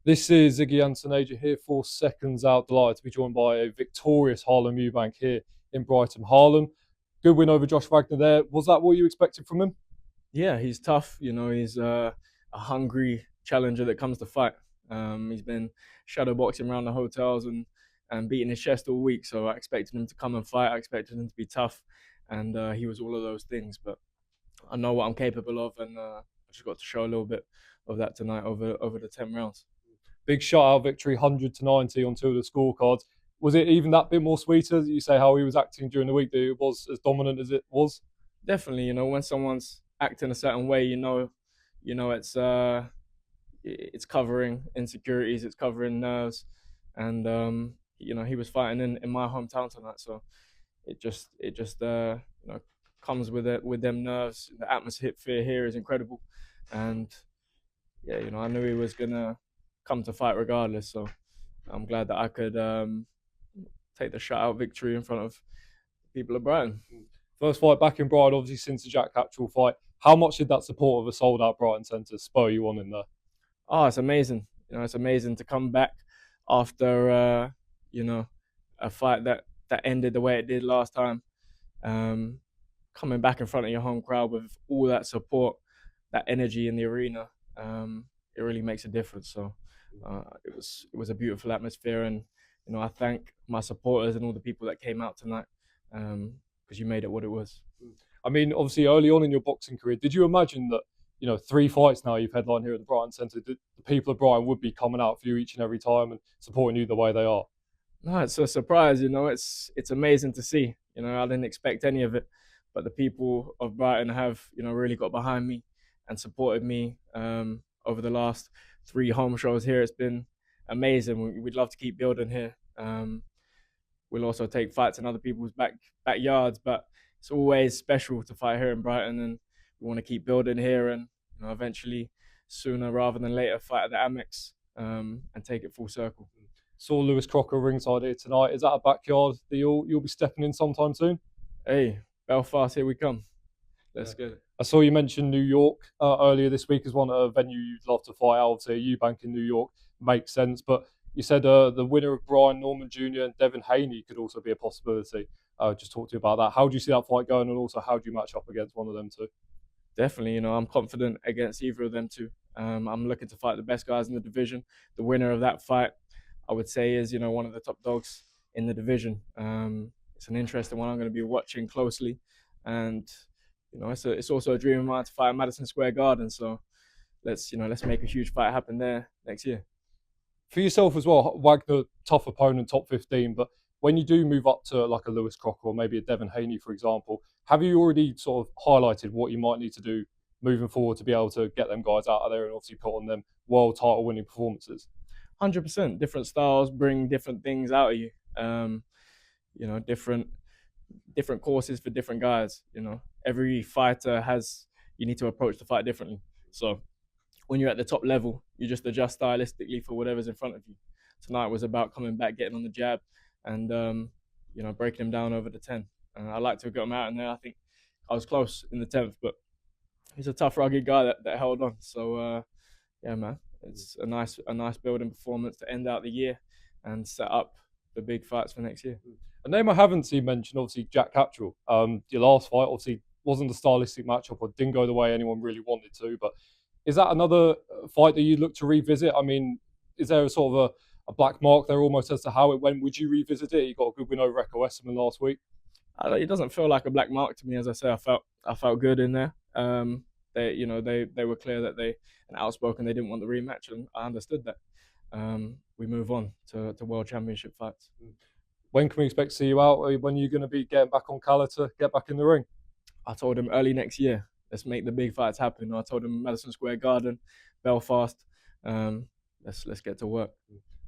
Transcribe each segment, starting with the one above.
This is Ziggy Antonaja here for Seconds Out. Delighted to be joined by a victorious Harlem Eubank here in Brighton, Harlem. Good win over Josh Wagner there. Was that what you expected from him? Yeah, he's tough. He's a hungry challenger that comes to fight. He's been shadow boxing around the hotels and beating his chest all week. So I expected him to come and fight. I expected him to be tough, and he was all of those things. But I know what I'm capable of, and I just got to show a little bit of that tonight over the 10 rounds. Big shutout victory, 100-90 on two of the scorecards. Was it even that bit more sweeter? You say how he was acting during the week, that it was as dominant as it was? Definitely, when someone's acting a certain way, it's covering insecurities, it's covering nerves, and he was fighting in my hometown tonight, so it just comes with it with them nerves. The atmosphere here is incredible, and yeah, I knew he was gonna come to fight regardless. So I'm glad that I could take the shutout victory in front of people of Brighton. First fight back in Brighton, obviously, since the Jack Catterall fight. How much did that support of a sold out Brighton Centre spur you on in there? Oh, it's amazing. It's amazing to come back after a fight that ended the way it did last time. Um, Coming back in front of your home crowd with all that support, that energy in the arena, it really makes a difference. So it was a beautiful atmosphere, and I thank my supporters and all the people that came out tonight, because you made it what it was. I mean, obviously, early on in your boxing career, did you imagine that, 3 fights now you've headlined here at the Brighton Centre, the people of Brighton would be coming out for you each and every time and supporting you the way they are? No, it's a surprise. It's amazing to see. I didn't expect any of it, but the people of Brighton have really got behind me and supported me over the last 3 home shows here. It's been amazing. We'd love to keep building here. We'll also take fights in other people's backyards, but it's always special to fight here in Brighton, and we want to keep building here, and eventually, sooner rather than later, fight at the Amex, and take it full circle. Saw Lewis Crocker ringside here tonight. Is that a backyard that you'll be stepping in sometime soon? Hey, Belfast, here we come. Let's Yeah. go. I saw you mention New York earlier this week as one venue you'd love to fight out. Obviously, Eubank in New York makes sense, but you said the winner of Brian Norman Jr. and Devin Haney could also be a possibility. Just talk to you about that. How do you see that fight going, and also how do you match up against one of them two? Definitely, I'm confident against either of them two. I'm looking to fight the best guys in the division. The winner of that fight, I would say, is one of the top dogs in the division. It's an interesting one. I'm going to be watching closely, and it's also a dream of mine to fight at Madison Square Garden. So let's make a huge fight happen there next year. For yourself as well, Wagner, tough opponent, top 15, but when you do move up to like a Lewis Crocker or maybe a Devin Haney, for example, have you already sort of highlighted what you might need to do moving forward to be able to get them guys out of there and obviously put on them world title winning performances? 100%. Different styles bring different things out of you. Different courses for different guys. Every fighter has you need to approach the fight differently. So when you're at the top level, you just adjust stylistically for whatever's in front of you. Tonight was about coming back, getting on the jab, and breaking him down over the 10. I like to have got him out in there. I think I was close in the 10th, but he's a tough, rugged guy that held on. So yeah, man, it's a nice building performance to end out the year and set up the big fights for next year. A name I haven't seen mentioned, obviously, Jack Catterall. Your last fight, obviously, wasn't a stylistic matchup or didn't go the way anyone really wanted to. But is that another fight that you'd look to revisit? I mean, is there a sort of a black mark there almost as to how it went? Would you revisit it? You got a good win over Echo Westerman last week. It doesn't feel like a black mark to me. As I say, I felt good in there. They were clear that they and outspoken they didn't want the rematch, and I understood that. We move on to world championship fights. When can we expect to see you out? When are you going to be getting back on colour to get back in the ring? I told him early next year. Let's make the big fights happen. I told him Madison Square Garden, Belfast. Let's get to work.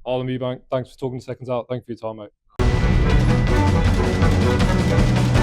Harlem Eubank, thanks for talking to Seconds Out. Thank you for your time, mate.